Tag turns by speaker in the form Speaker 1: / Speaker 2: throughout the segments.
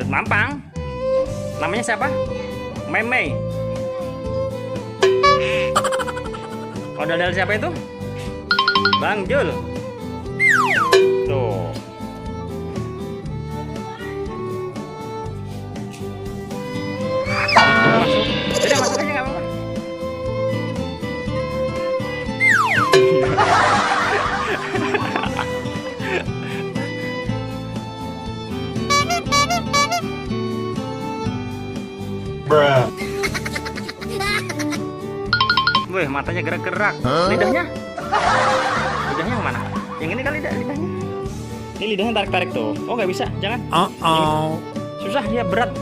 Speaker 1: Mampang. Namanya siapa? Meme. Ondel-ondel siapa itu? Bang Jul. Tuh. Masuk. Udah masuk aja nggak apa-apa.
Speaker 2: Bruh.
Speaker 1: Wih, matanya gerak-gerak. Lidahnya? Lidahnya yang mana? Yang ini kali lidahnya. Ini lidahnya tarik-tarik tuh. Oh, nggak bisa. Jangan. Susah, dia berat.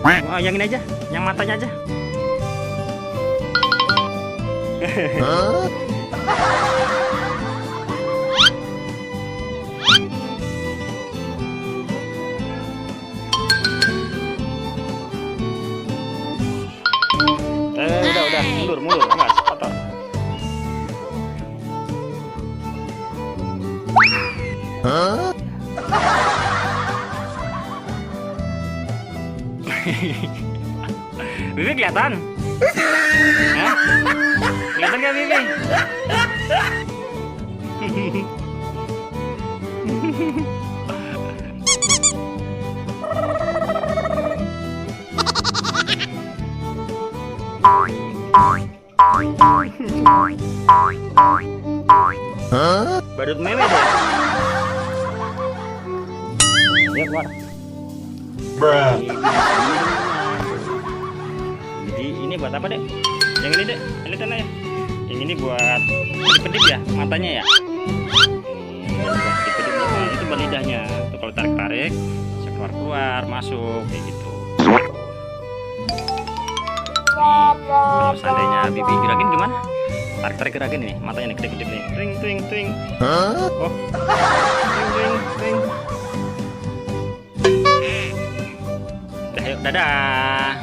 Speaker 1: Oh, yang ini aja. Yang matanya aja. Udah, mundur, awas, kotor. Bibi kelihatan? Hah? Kelihatan nggak Bibi? Badut meme deh. Dia keluar.
Speaker 2: Bruh.
Speaker 1: Jadi ini buat apa dek? Yang ini dek, lihat ya. Yang ini buat kedip-kedip ya, matanya ya. Buat kedip-kedip itu buat lidahnya. Tuh kalau tarik-tarik, bisa keluar-keluar, masuk kayak gitu. Kalau seandainya Bibi gerakin gimana? Tarik-tarik gerakin nih, matanya nih kedip-kedip nih. Tring tring tring. Oh. Tring tring tring. Udah, yuk, dadah.